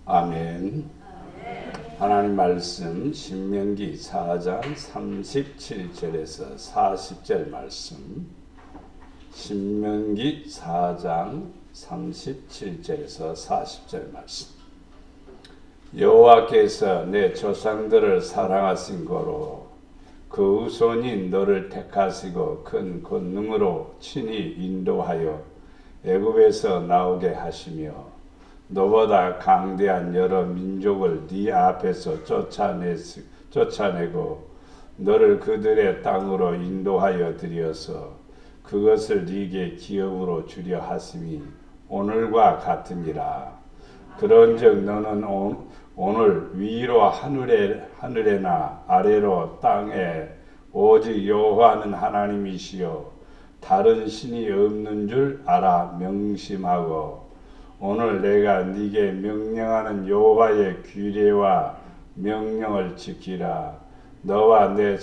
아멘. 하나님 말씀 신명기 4장 37절에서 40절 말씀. 신명기 4장 37절에서 40절 말씀. 여호와께서 내 조상들을 사랑하신 거로 그 후손인 너를 택하시고 큰 권능으로 친히 인도하여 애굽에서 나오게 하시며 너보다 강대한 여러 민족을 네 앞에서 쫓아내고 너를 그들의 땅으로 인도하여 들여서 그것을 네게 기업으로 주려 하심이 오늘과 같으니라. 그런즉 너는 오늘 위로 하늘에나 아래로 땅에 오직 여호와는 하나님이시요 다른 신이 없는 줄 알아 명심하고 오늘 내가 네게 명령하는 여호와의 규례와 명령을 지키라. 너와 내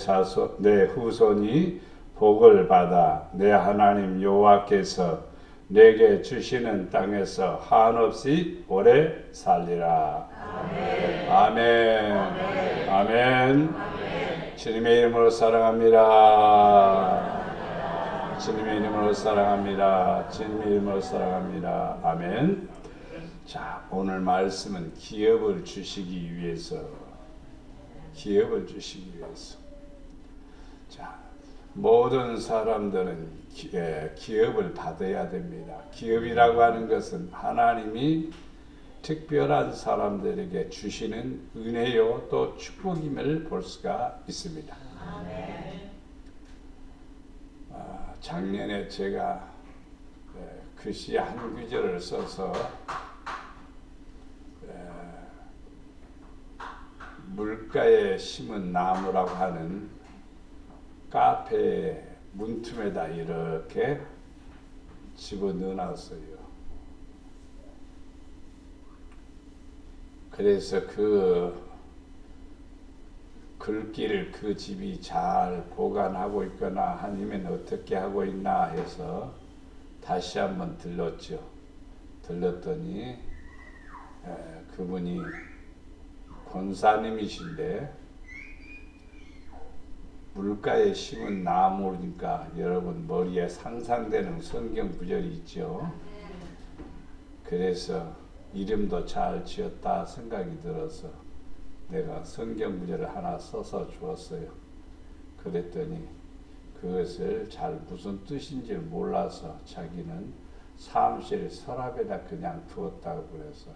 후손이 복을 받아 내 하나님 여호와께서 내게 주시는 땅에서 한없이 오래 살리라. 아멘. 아멘. 아멘. 아멘. 주님의 이름으로 사랑합니다. 주님의 이름으로 사랑합니다. 주님의 이름으로 사랑합니다. 아멘. 자, 오늘 말씀은 기업을 주시기 위해서. 자, 모든 사람들은 기업을 받아야 됩니다. 기업이라고 하는 것은 하나님이 특별한 사람들에게 주시는 은혜요 또 축복임을 볼 수가 있습니다. 아멘. 작년에 제가 글씨 한 구절을 써서 물가에 심은 나무라고 하는 카페 문틈에다 이렇게 집어넣어놨어요. 그래서 그 글귀를 그 집이 잘 보관하고 있거나 아니면 어떻게 하고 있나 해서 다시 한번 들렀더니 그분이 권사님이신데 물가에 심은 나무니까 여러분 머리에 상상되는 성경 구절이 있죠. 그래서 이름도 잘 지었다 생각이 들어서 내가 성경 구절을 하나 써서 주었어요. 그랬더니 그것을 잘 무슨 뜻인지 몰라서 자기는 사무실 서랍에다 그냥 두었다고 그래서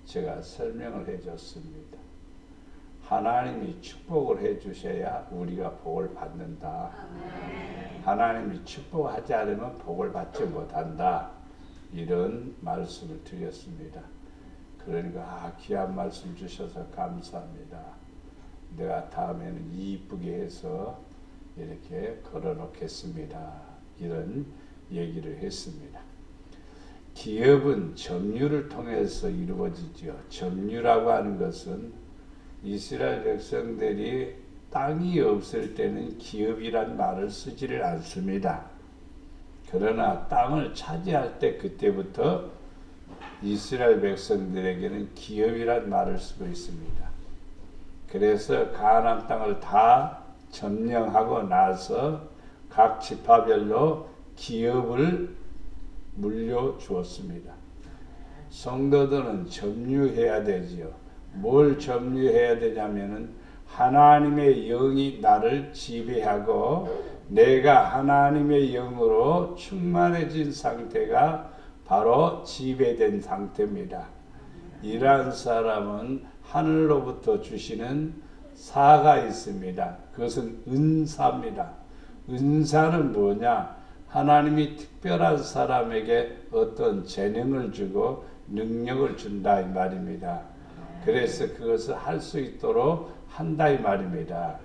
제가 설명을 해줬습니다. 하나님이 축복을 해주셔야 우리가 복을 받는다. 하나님이 축복하지 않으면 복을 받지 못한다. 이런 말씀을 드렸습니다. 그러니까 귀한 말씀 주셔서 감사합니다. 내가 다음에는 이쁘게 해서 이렇게 걸어놓겠습니다. 이런 얘기를 했습니다. 기업은 점유를 통해서 이루어지죠. 점유라고 하는 것은 이스라엘 백성들이 땅이 없을 때는 기업이란 말을 쓰지를 않습니다. 그러나 땅을 차지할 때 그때부터 이스라엘 백성들에게는 기업이란 말을 쓰고 있습니다. 그래서 가나안 땅을 다 점령하고 나서 각 지파별로 기업을 물려주었습니다. 성도들은 점유해야 되지요. 뭘 점유해야 되냐면은 하나님의 영이 나를 지배하고 내가 하나님의 영으로 충만해진 상태가 바로 지배된 상태입니다. 이러한 사람은 하늘로부터 주시는 사가 있습니다. 그것은 은사입니다. 은사는 뭐냐? 하나님이 특별한 사람에게 어떤 재능을 주고 능력을 준다 이 말입니다. 그래서 그것을 할 수 있도록 한다 이 말입니다.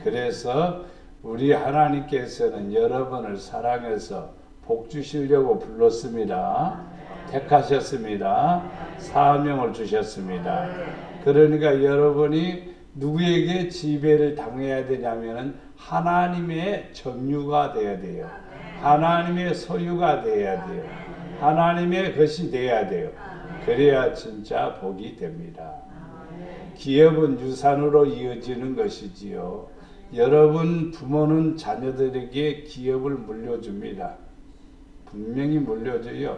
그래서 우리 하나님께서는 여러분을 사랑해서 복 주시려고 불렀습니다. 택하셨습니다. 사명을 주셨습니다. 그러니까 여러분이 누구에게 지배를 당해야 되냐면은 하나님의 점유가 되어야 돼요. 하나님의 소유가 되어야 돼요. 하나님의 것이 돼야 돼요. 그래야 진짜 복이 됩니다. 기업은 유산으로 이어지는 것이지요. 여러분 부모는 자녀들에게 기업을 물려줍니다. 분명히 물려줘요.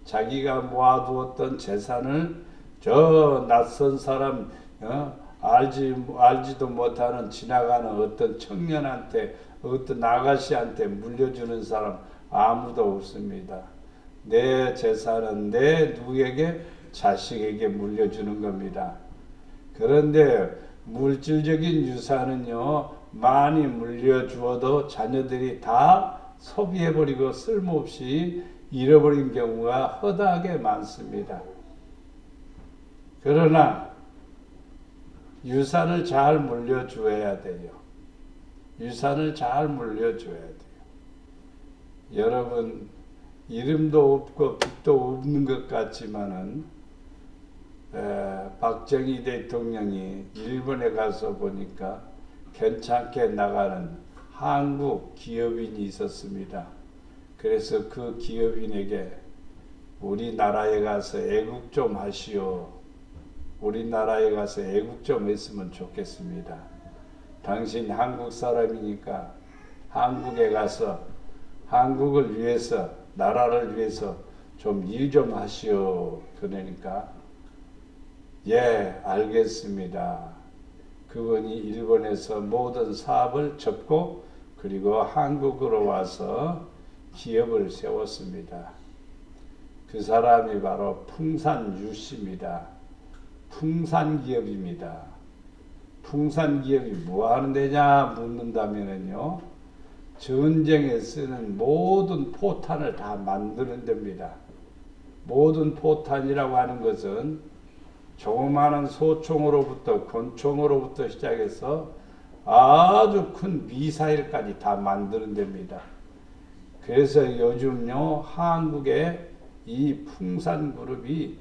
자기가 모아두었던 재산을 저 낯선 사람 알지도 못하는 지나가는 어떤 청년한테 어떤 아가씨한테 물려주는 사람 아무도 없습니다. 내 재산은 내 누구에게 자식에게 물려주는 겁니다. 그런데 물질적인 유산은요 많이 물려주어도 자녀들이 다 소비해버리고 쓸모없이 잃어버린 경우가 허다하게 많습니다. 그러나 유산을 잘 물려줘야 돼요. 유산을 잘 물려줘야 돼요. 여러분 이름도 없고 빚도 없는 것 같지만은 박정희 대통령이 일본에 가서 보니까 괜찮게 나가는 한국 기업인이 있었습니다. 그래서 그 기업인에게 우리나라에 가서 애국 좀 하시오. 우리나라에 가서 애국 좀 했으면 좋겠습니다. 당신 한국 사람이니까 한국에 가서 한국을 위해서 나라를 위해서 좀 일 좀 하시오. 그러니까 예 알겠습니다. 그분이 일본에서 모든 사업을 접고 그리고 한국으로 와서 기업을 세웠습니다. 그 사람이 바로 풍산유씨입니다. 풍산기업입니다. 풍산기업이 뭐 하는 데냐 묻는다면요. 전쟁에 쓰는 모든 포탄을 다 만드는 데입니다. 모든 포탄이라고 하는 것은 조그마한 소총으로부터 권총으로부터 시작해서 아주 큰 미사일까지 다 만드는 데입니다. 그래서 요즘요 한국의 이 풍산그룹이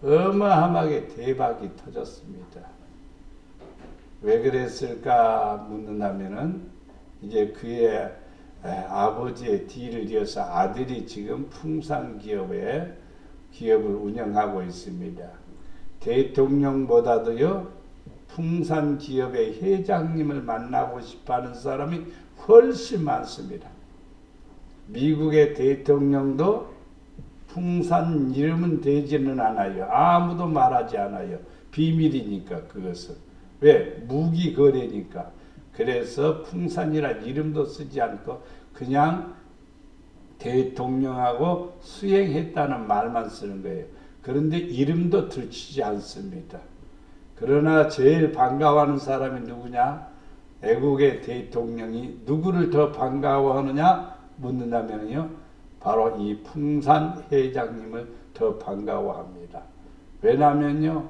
어마어마하게 대박이 터졌습니다. 왜 그랬을까 묻는다면은 이제 그의 아버지의 뒤를 이어서 아들이 지금 풍산기업의 기업을 운영하고 있습니다. 대통령보다도요 풍산기업의 회장님을 만나고 싶어하는 사람이 훨씬 많습니다. 미국의 대통령도 풍산 이름은 되지는 않아요. 아무도 말하지 않아요. 비밀이니까 그것은. 왜? 무기 거래니까. 그래서 풍산이란 이름도 쓰지 않고 그냥 대통령하고 수행했다는 말만 쓰는 거예요. 그런데 이름도 들치지 않습니다. 그러나 제일 반가워하는 사람이 누구냐? 애국의 대통령이 누구를 더 반가워하느냐 묻는다면요. 바로 이 풍산 회장님을 더 반가워합니다. 왜냐면요.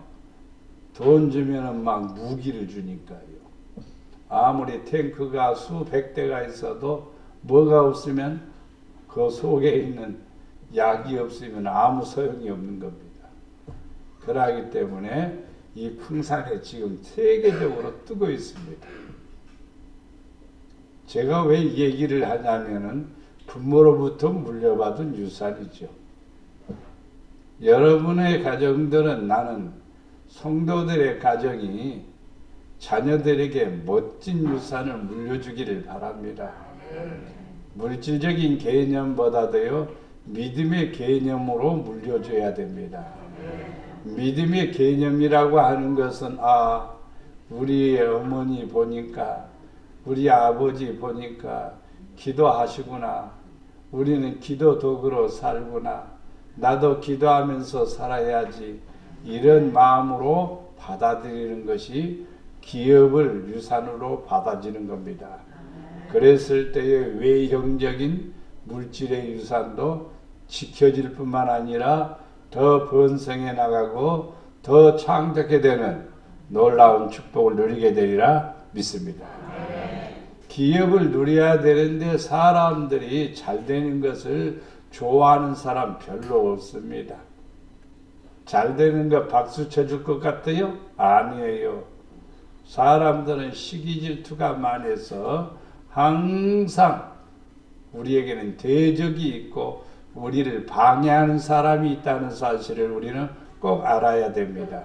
돈 주면은 막 무기를 주니까요. 아무리 탱크가 수백 대가 있어도 뭐가 없으면 그 속에 있는 약이 없으면 아무 소용이 없는 겁니다. 그러기 때문에 이 풍산에 지금 세계적으로 뜨고 있습니다. 제가 왜 이 얘기를 하냐면은 부모로부터 물려받은 유산이죠. 여러분의 가정들은 나는 성도들의 가정이 자녀들에게 멋진 유산을 물려주기를 바랍니다. 물질적인 개념보다도요 믿음의 개념으로 물려줘야 됩니다. 믿음의 개념이라고 하는 것은 우리 어머니 보니까 우리 아버지 보니까 기도하시구나. 우리는 기도 도구로 살구나. 나도 기도하면서 살아야지. 이런 마음으로 받아들이는 것이 기업을 유산으로 받아지는 겁니다. 그랬을 때의 외형적인 물질의 유산도 지켜질 뿐만 아니라 더 번성해 나가고 더 창작게 되는 놀라운 축복을 누리게 되리라 믿습니다. 기업을 누려야 되는데 사람들이 잘 되는 것을 좋아하는 사람 별로 없습니다. 잘 되는 거 박수 쳐줄 것 같아요? 아니에요. 사람들은 시기 질투가 많아서 항상 우리에게는 대적이 있고 우리를 방해하는 사람이 있다는 사실을 우리는 꼭 알아야 됩니다.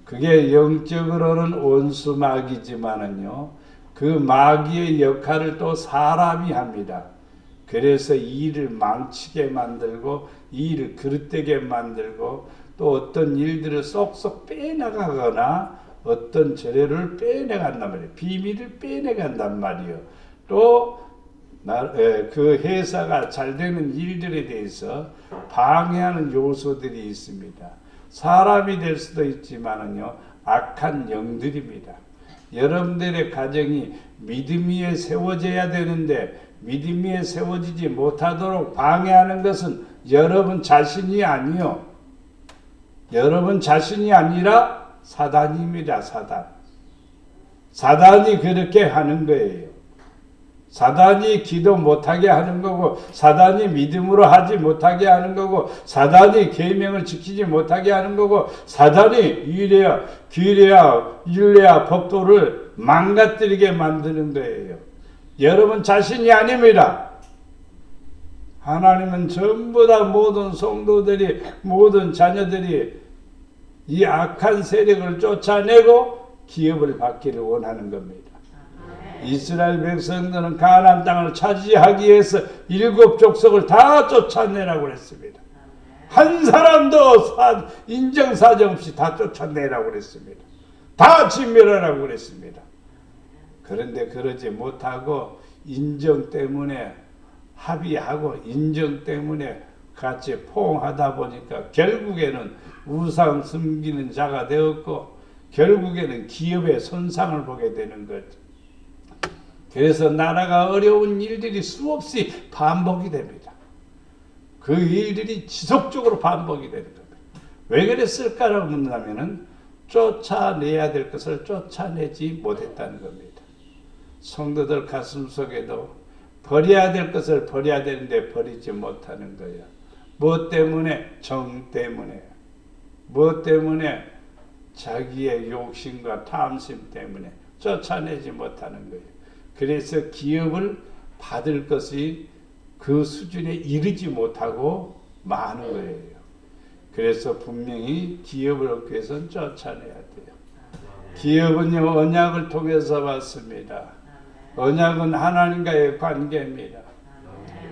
그게 영적으로는 원수 마귀지만은요, 그 마귀의 역할을 또 사람이 합니다. 그래서 일을 망치게 만들고 일을 그릇되게 만들고 또 어떤 일들을 쏙쏙 빼나가거나 어떤 재료를 빼내간단 말이에요. 비밀을 빼내간단 말이에요. 또 그 회사가 잘 되는 일들에 대해서 방해하는 요소들이 있습니다. 사람이 될 수도 있지만은요, 악한 영들입니다. 여러분들의 가정이 믿음 위에 세워져야 되는데 믿음 위에 세워지지 못하도록 방해하는 것은 여러분 자신이 아니요, 여러분 자신이 아니라 사단입니다. 사단이 그렇게 하는 거예요. 사단이 기도 못하게 하는 거고, 사단이 믿음으로 하지 못하게 하는 거고, 사단이 계명을 지키지 못하게 하는 거고, 사단이 유래야, 규례야, 율례야, 법도를 망가뜨리게 만드는 거예요. 여러분 자신이 아닙니다. 하나님은 전부 다 모든 성도들이, 모든 자녀들이 이 악한 세력을 쫓아내고 기업을 받기를 원하는 겁니다. 이스라엘 백성들은 가나안 땅을 차지하기 위해서 7 족속을 다 쫓아내라고 했습니다. 한 사람도 인정사정 없이 다 쫓아내라고 했습니다. 다 진멸하라고 그랬습니다. 그런데 그러지 못하고 인정 때문에 합의하고 인정 때문에 같이 포옹하다 보니까 결국에는 우상 숨기는 자가 되었고 결국에는 기업의 손상을 보게 되는 거죠. 그래서 나라가 어려운 일들이 수없이 반복이 됩니다. 그 일들이 지속적으로 반복이 되는 겁니다. 왜 그랬을까라고 묻는다면은 쫓아내야 될 것을 쫓아내지 못했다는 겁니다. 성도들 가슴속에도 버려야 될 것을 버려야 되는데 버리지 못하는 거예요. 무엇 때문에? 정 때문에. 무엇 때문에? 자기의 욕심과 탐심 때문에 쫓아내지 못하는 거예요. 그래서 기업을 받을 것이 그 수준에 이르지 못하고 마는 거예요. 그래서 분명히 기업을 얻기 위해서는 쫓아내야 돼요. 기업은요, 언약을 통해서 받습니다. 언약은 하나님과의 관계입니다.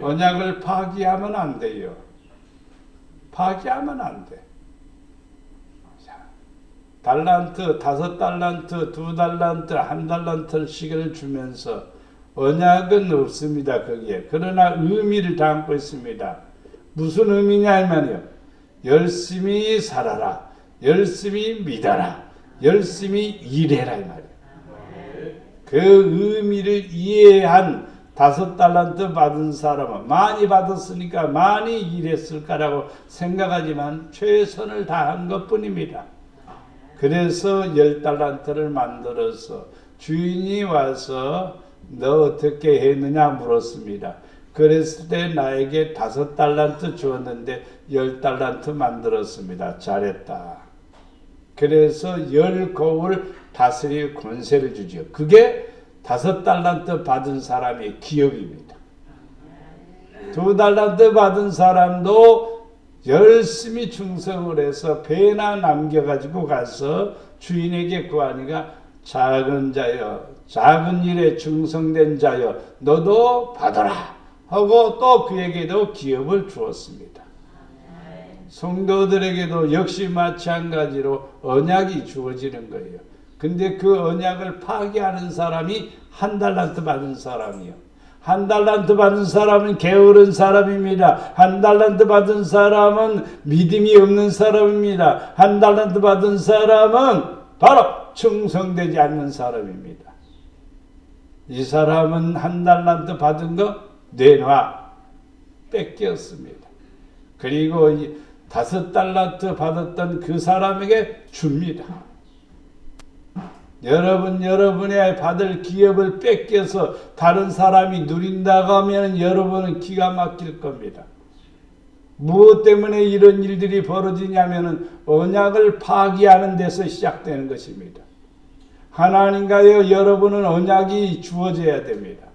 언약을 파기하면 안 돼요. 파기하면 안 돼. 달란트, 5달란트, 2달란트, 1달란트씩을 주면서 언약은 없습니다. 거기에. 그러나 의미를 담고 있습니다. 무슨 의미냐면요, 열심히 살아라, 열심히 믿어라, 열심히 일해라 이 말이에요. 그 의미를 이해한 5달란트 받은 사람은 많이 받았으니까 많이 일했을까라고 생각하지만 최선을 다한 것뿐입니다. 그래서 10달란트를 만들어서 주인이 와서 너 어떻게 했느냐 물었습니다. 그랬을 때 나에게 5달란트 주었는데 10달란트 만들었습니다. 잘했다. 그래서 10고을 다스릴 권세를 주죠. 그게 5달란트 받은 사람의 기업입니다. 2달란트 받은 사람도 열심히 충성을 해서 배나 남겨가지고 가서 주인에게 구하니까 작은 자여, 작은 일에 충성된 자여, 너도 받아라 하고 또 그에게도 기업을 주었습니다. 성도들에게도 역시 마찬가지로 언약이 주어지는 거예요. 근데 그 언약을 파기하는 사람이 1달란트 받은 사람이요. 1달란트 받은 사람은 게으른 사람입니다. 1달란트 받은 사람은 믿음이 없는 사람입니다. 1달란트 받은 사람은 바로 충성되지 않는 사람입니다. 이 사람은 1달란트 받은 거 내놔 뺏겼습니다. 그리고 5달란트 받았던 그 사람에게 줍니다. 여러분의 받을 기업을 뺏겨서 다른 사람이 누린다고 하면 여러분은 기가 막힐 겁니다. 무엇 때문에 이런 일들이 벌어지냐면 언약을 파기하는 데서 시작되는 것입니다. 하나님과의 여러분은 언약이 주어져야 됩니다.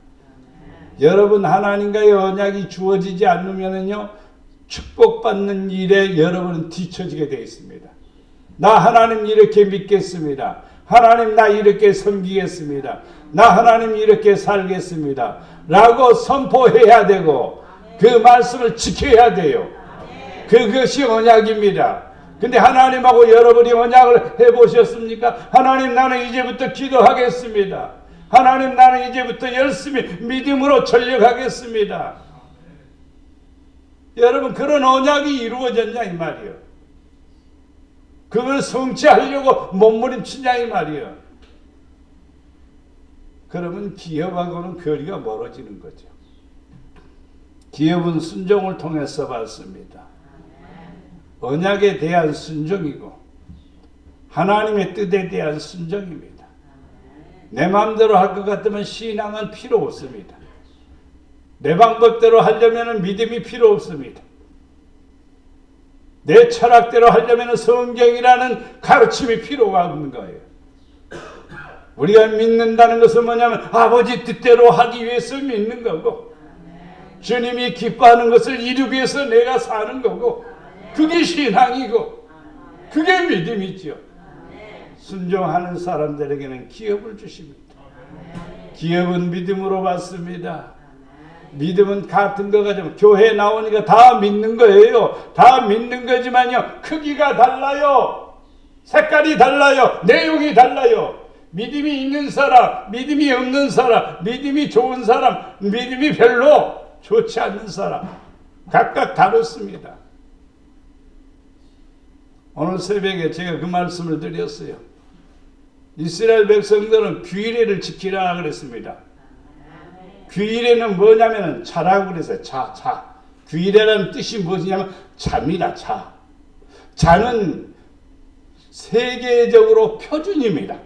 여러분 하나님과의 언약이 주어지지 않으면요 축복받는 일에 여러분은 뒤처지게 되어 있습니다. 나 하나님 이렇게 믿겠습니다. 하나님 나 이렇게 섬기겠습니다. 나 하나님 이렇게 살겠습니다. 라고 선포해야 되고 그 말씀을 지켜야 돼요. 그것이 언약입니다. 근데 하나님하고 여러분이 언약을 해보셨습니까? 하나님 나는 이제부터 기도하겠습니다. 하나님 나는 이제부터 열심히 믿음으로 전력하겠습니다. 여러분 그런 언약이 이루어졌냐 이 말이에요. 그걸 성취하려고 몸부림치냐 이 말이에요. 그러면 기업하고는 거리가 멀어지는 거죠. 기업은 순종을 통해서 받습니다. 언약에 대한 순종이고 하나님의 뜻에 대한 순종입니다. 내 마음대로 할 것 같으면 신앙은 필요 없습니다. 내 방법대로 하려면 믿음이 필요 없습니다. 내 철학대로 하려면 성경이라는 가르침이 필요가 없는 거예요. 우리가 믿는다는 것은 뭐냐면 아버지 뜻대로 하기 위해서 믿는 거고 주님이 기뻐하는 것을 이루기 위해서 내가 사는 거고 그게 신앙이고 그게 믿음이죠. 순종하는 사람들에게는 기업을 주십니다. 기업은 믿음으로 받습니다. 믿음은 같은 거 가지고 교회 나오니까 다 믿는 거예요. 다 믿는 거지만요. 크기가 달라요. 색깔이 달라요. 내용이 달라요. 믿음이 있는 사람, 믿음이 없는 사람, 믿음이 좋은 사람, 믿음이 별로 좋지 않는 사람 각각 다릅니다. 오늘 새벽에 제가 그 말씀을 드렸어요. 이스라엘 백성들은 규례를 지키라 그랬습니다. 규례는 뭐냐면 자라고 그랬어요. 자. 규례라는 뜻이 무엇이냐면 자입니다. 자. 자는 세계적으로 표준입니다.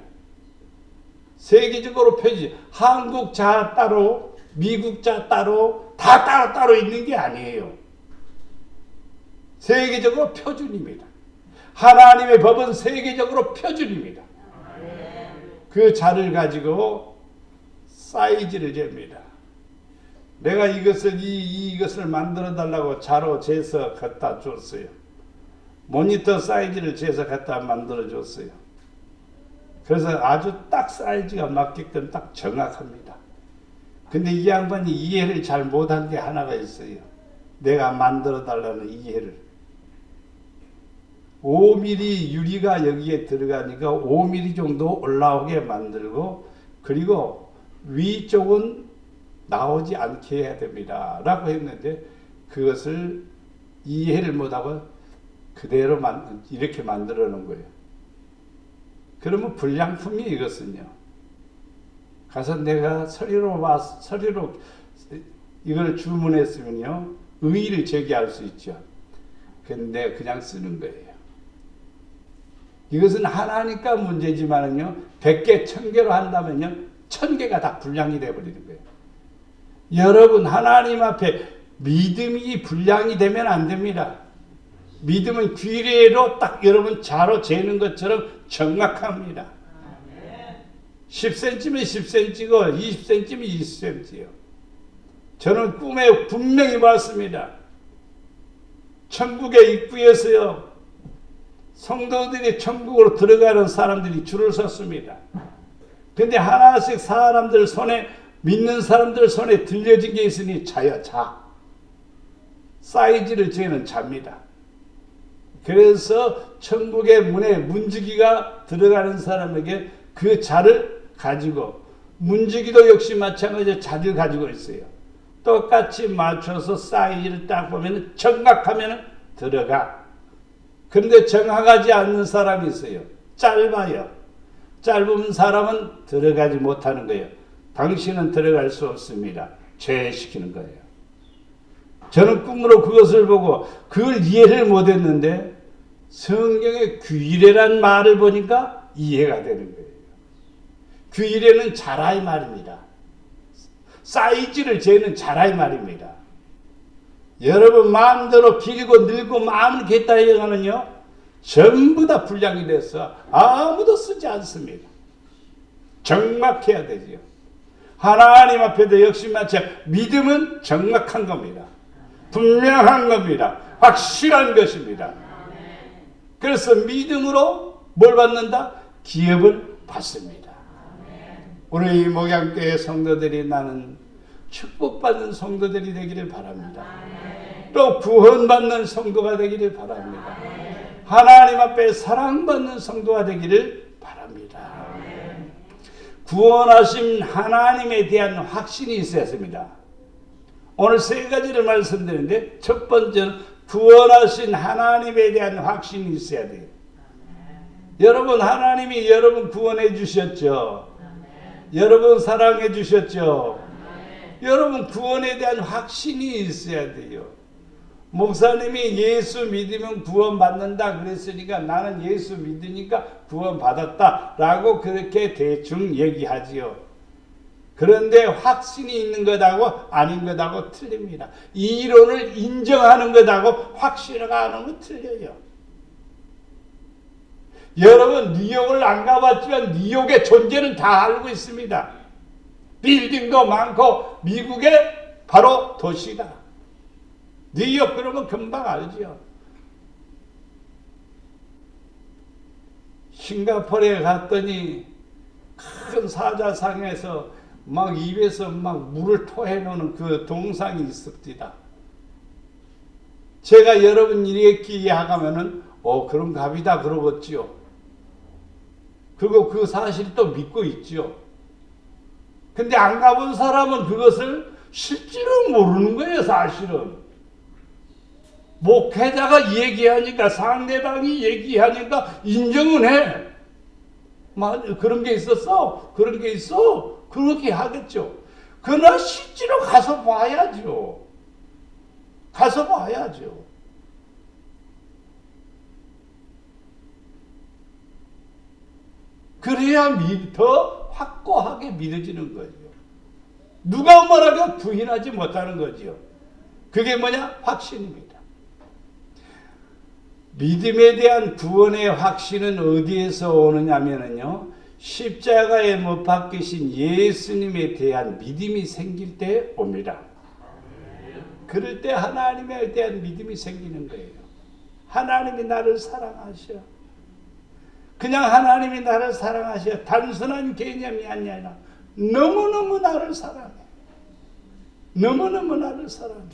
세계적으로 표준. 한국 자 따로, 미국 자 따로, 다 따로 있는 게 아니에요. 세계적으로 표준입니다. 하나님의 법은 세계적으로 표준입니다. 그 자를 가지고 사이즈를 잽니다. 내가 이것을 만들어 달라고 자로 재서 갖다 줬어요. 모니터 사이즈를 재서 갖다 만들어 줬어요. 그래서 아주 딱 사이즈가 맞게끔 딱 정확합니다. 근데 이 양반이 이해를 잘 못한 게 하나가 있어요. 내가 만들어 달라는 이해를. 5mm 유리가 여기에 들어가니까 5mm 정도 올라오게 만들고 그리고 위쪽은 나오지 않게 해야 됩니다. 라고 했는데 그것을 이해를 못하고 그대로 이렇게 만들어 놓은 거예요. 그러면 불량품이 이것은요. 가서 내가 서류로 이걸 주문했으면요. 의의를 제기할 수 있죠. 근데 그냥 쓰는 거예요. 이것은 하나니까 문제지만은요. 100개, 1000개로 한다면요. 1000개가 다 불량이 되어버리는 거예요. 여러분 하나님 앞에 믿음이 불량이 되면 안 됩니다. 믿음은 규례로 딱 여러분 자로 재는 것처럼 정확합니다. 10cm면 10cm고 20cm면 20cm요. 저는 꿈에 분명히 봤습니다. 천국의 입구에서요. 성도들이 천국으로 들어가는 사람들이 줄을 섰습니다. 근데 하나씩 사람들 손에 믿는 사람들 손에 들려진 게 있으니 자요. 자. 사이즈를 재는 자입니다. 그래서 천국의 문에 문지기가 들어가는 사람에게 그 자를 가지고 문지기도 역시 마찬가지로 자를 가지고 있어요. 똑같이 맞춰서 사이즈를 딱 보면 정확하면 들어가. 그런데 정확하지 않는 사람이 있어요. 짧아요. 짧은 사람은 들어가지 못하는 거예요. 당신은 들어갈 수 없습니다. 제외시키는 거예요. 저는 꿈으로 그것을 보고 그걸 이해를 못했는데 성경의 규례란 말을 보니까 이해가 되는 거예요. 규례는 자라이 말입니다. 사이즈를 재는 자라이 말입니다. 여러분 마음대로 길고 늙고 마음을 겠다 해가는요 전부 다 불량이 돼서 아무도 쓰지 않습니다. 정확해야 되죠. 하나님 앞에도 역시 마찬가지 믿음은 정확한 겁니다. 분명한 겁니다. 확실한 것입니다. 그래서 믿음으로 뭘 받는다? 기업을 받습니다. 우리 목양교회 성도들이 나는 축복받는 성도들이 되기를 바랍니다. 또 구원받는 성도가 되기를 바랍니다. 하나님 앞에 사랑받는 성도가 되기를 바랍니다. 구원하신 하나님에 대한 확신이 있어야 합니다. 오늘 세 가지를 말씀드리는데, 첫 번째는 구원하신 하나님에 대한 확신이 있어야 돼요. 여러분, 하나님이 여러분 구원해 주셨죠. 여러분 사랑해 주셨죠. 여러분 구원에 대한 확신이 있어야 돼요. 목사님이 예수 믿으면 구원받는다 그랬으니까 나는 예수 믿으니까 구원받았다 라고 그렇게 대충 얘기하지요. 그런데 확신이 있는 것하고 아닌 것하고 틀립니다. 이 이론을 인정하는 것하고 확신하는 건 틀려요. 여러분 뉴욕을 안 가봤지만 뉴욕의 존재는 다 알고 있습니다. 빌딩도 많고 미국의 바로 도시다. 뉴욕 그러면 금방 알죠. 싱가포르에 갔더니 큰 사자상에서 막 입에서 막 물을 토해 놓는 그 동상이 있습니다. 제가 여러분 이렇게 이야기하면은 그런 갑이다 그러겠지요. 그리고 그 사실 또 믿고 있죠. 근데 안 가본 사람은 그것을 실제로 모르는 거예요, 사실은. 목회자가 얘기하니까, 상대방이 얘기하니까 인정은 해. 그런 게 있었어? 그런 게 있어? 그렇게 하겠죠. 그러나 실제로 가서 봐야죠. 가서 봐야죠. 그래야 더 확고하게 믿어지는 거죠. 누가 뭐라고 부인하지 못하는 거죠. 그게 뭐냐? 확신입니다. 믿음에 대한 구원의 확신은 어디에서 오느냐면요, 십자가에 못 박히신 예수님에 대한 믿음이 생길 때 옵니다. 그럴 때 하나님에 대한 믿음이 생기는 거예요. 하나님이 나를 사랑하셔. 그냥 하나님이 나를 사랑하셔. 단순한 개념이 아니라 너무너무 나를 사랑해. 너무너무 나를 사랑해.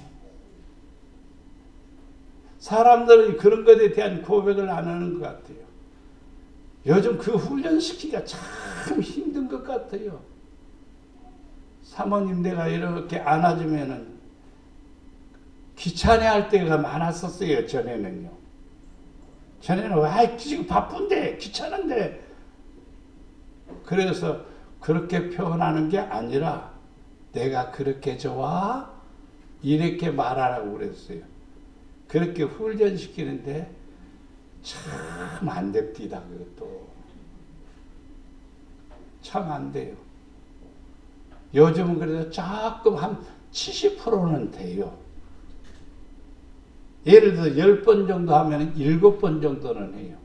사람들은 그런 것에 대한 고백을 안 하는 것 같아요. 요즘 그 훈련시키기가 참 힘든 것 같아요. 사모님 내가 이렇게 안아주면은 귀찮아할 때가 많았었어요. 전에는요. 전에는 지금 바쁜데 귀찮은데, 그래서 그렇게 표현하는 게 아니라 내가 그렇게 좋아? 이렇게 말하라고 그랬어요. 그렇게 훈련시키는데 참 안 됩니다. 그것도 참 안 돼요. 요즘은 그래도 조금 한 70%는 돼요. 예를 들어 10번 정도 하면 7번 정도는 해요.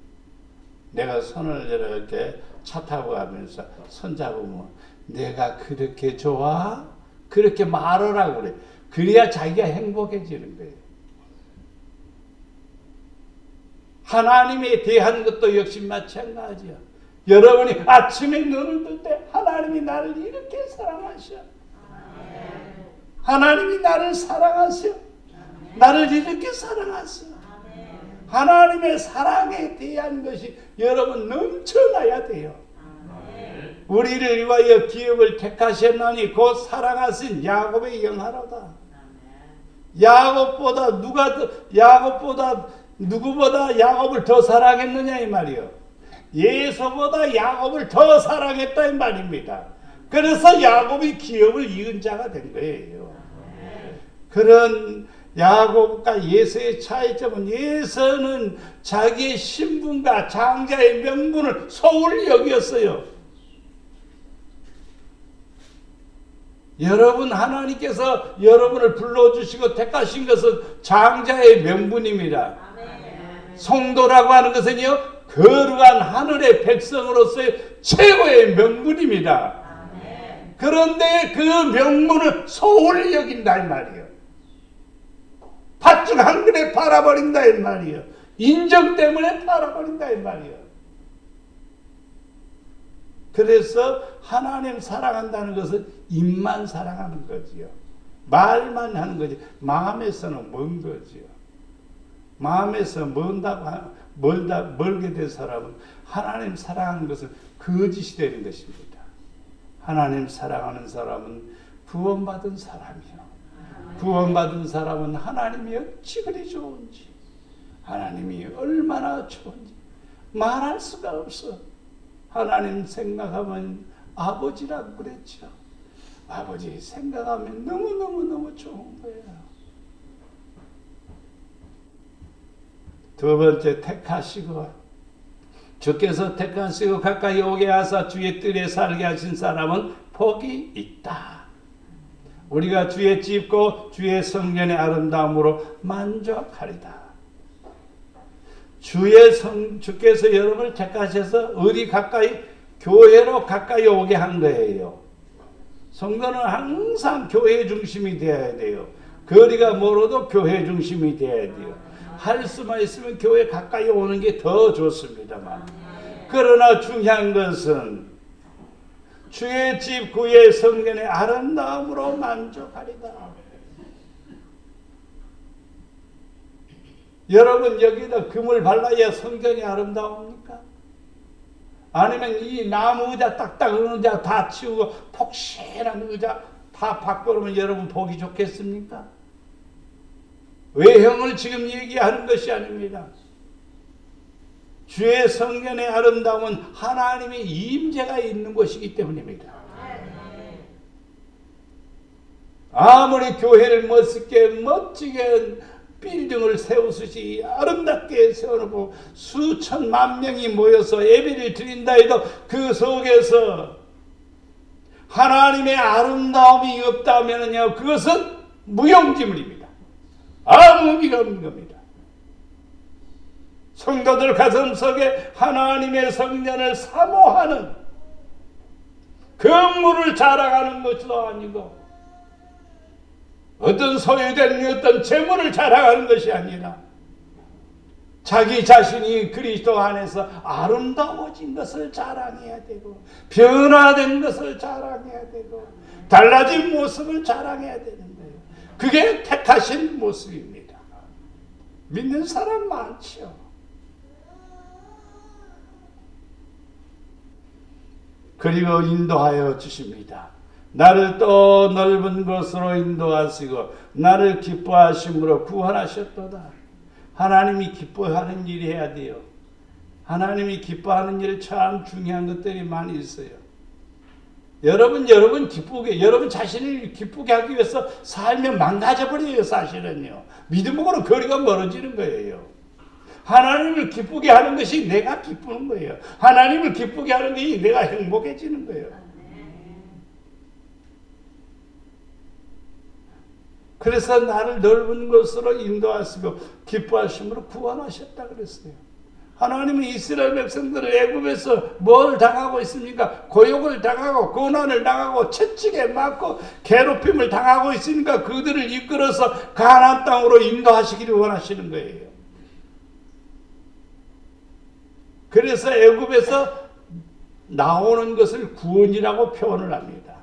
내가 손을 이렇게 차 타고 가면서 손 잡으면 내가 그렇게 좋아? 그렇게 말하라고 그래. 그래야 자기가 행복해지는 거예요. 하나님에 대한 것도 역시 마찬가지야. 여러분이 아침에 눈을 뜰 때 하나님이 나를 이렇게 사랑하셔. 하나님이 나를 사랑하셔. 나를 이렇게 사랑하셔. 하나님의 사랑에 대한 것이 여러분 넘쳐나야 돼요. 우리를 위하여 기업을 택하셨나니 곧 사랑하신 야곱의 영화로다. 누구보다 야곱을 더 사랑했느냐 이 말이요. 예수보다 야곱을 더 사랑했다 이 말입니다. 그래서 야곱이 기업을 이은 자가 된 거예요. 그런 야곱과 예수의 차이점은, 예수는 자기의 신분과 장자의 명분을 소홀히 여겼어요. 여러분, 하나님께서 여러분을 불러주시고 택하신 것은 장자의 명분입니다. 성도라고 하는 것은요, 거룩한 하늘의 백성으로서의 최고의 명분입니다. 그런데 그 명분을 소홀히 여긴다 이 말이에요. 팥죽 한 그릇 팔아버린다 이 말이요. 인정 때문에 팔아버린다 이 말이요. 그래서 하나님 사랑한다는 것은 입만 사랑하는 거지요. 말만 하는 거지. 마음에서는 먼 거지요. 마음에서 멀게 된 사람은 하나님 사랑하는 것은 거짓이 되는 것입니다. 하나님 사랑하는 사람은 구원받은 사람이요. 구원받은 사람은 하나님이 어찌 그리 좋은지, 하나님이 얼마나 좋은지 말할 수가 없어. 하나님 생각하면 아버지라고 그랬죠. 아버지 생각하면 너무너무너무 좋은 거예요. 두 번째, 택하시고 주께서 택하시고 가까이 오게 하사 주의 뜰에 살게 하신 사람은 복이 있다. 우리가 주의 집 곧 주의 성전의 아름다움으로 만족하리다. 주께서 여러분을 택하셔서 어디 가까이, 교회로 가까이 오게 한 거예요. 성도는 항상 교회 중심이 되어야 돼요. 거리가 멀어도 교회 중심이 되어야 돼요. 할 수만 있으면 교회 가까이 오는 게 더 좋습니다만, 그러나 중요한 것은 주의 집 구의 성전의 아름다움으로 만족하리다. 여러분 여기다 금을 발라야 성전이 아름다웁니까? 아니면 이 나무 의자 딱딱한 의자 다 치우고 폭신한 의자 다 바꾸면 여러분 보기 좋겠습니까? 외형을 지금 얘기하는 것이 아닙니다. 주의 성전의 아름다움은 하나님의 임재가 있는 곳이기 때문입니다. 아무리 교회를 멋지게 빌딩을 세우듯이 아름답게 세워놓고 수천만 명이 모여서 예배를 드린다 해도 그 속에서 하나님의 아름다움이 없다면요, 그것은 무용지물입니다. 아무 의미가 없는 겁니다. 성도들 가슴속에 하나님의 성전을 사모하는 건물을 자랑하는 것도 아니고 어떤 소유된 어떤 재물을 자랑하는 것이 아니라 자기 자신이 그리스도 안에서 아름다워진 것을 자랑해야 되고 변화된 것을 자랑해야 되고 달라진 모습을 자랑해야 되는데 그게 택하신 모습입니다. 믿는 사람 많죠. 그리고 인도하여 주십니다. 나를 또 넓은 곳으로 인도하시고 나를 기뻐하심으로 구원하셨도다. 하나님이 기뻐하는 일이 해야 돼요. 하나님이 기뻐하는 일 참 중요한 것들이 많이 있어요. 여러분 기쁘게, 여러분 자신을 기쁘게 하기 위해서 살면 망가져버려요. 사실은요. 믿음으로 거리가 멀어지는 거예요. 하나님을 기쁘게 하는 것이 내가 기쁘는 거예요. 하나님을 기쁘게 하는 것이 내가 행복해지는 거예요. 그래서 나를 넓은 곳으로 인도하시고 기뻐하심으로 구원하셨다 그랬어요. 하나님은 이스라엘 백성들을 애굽에서 뭘 당하고 있습니까? 고욕을 당하고 고난을 당하고 채찍에 맞고 괴롭힘을 당하고 있으니까 그들을 이끌어서 가나안 땅으로 인도하시기를 원하시는 거예요. 그래서 애굽에서 나오는 것을 구원이라고 표현을 합니다.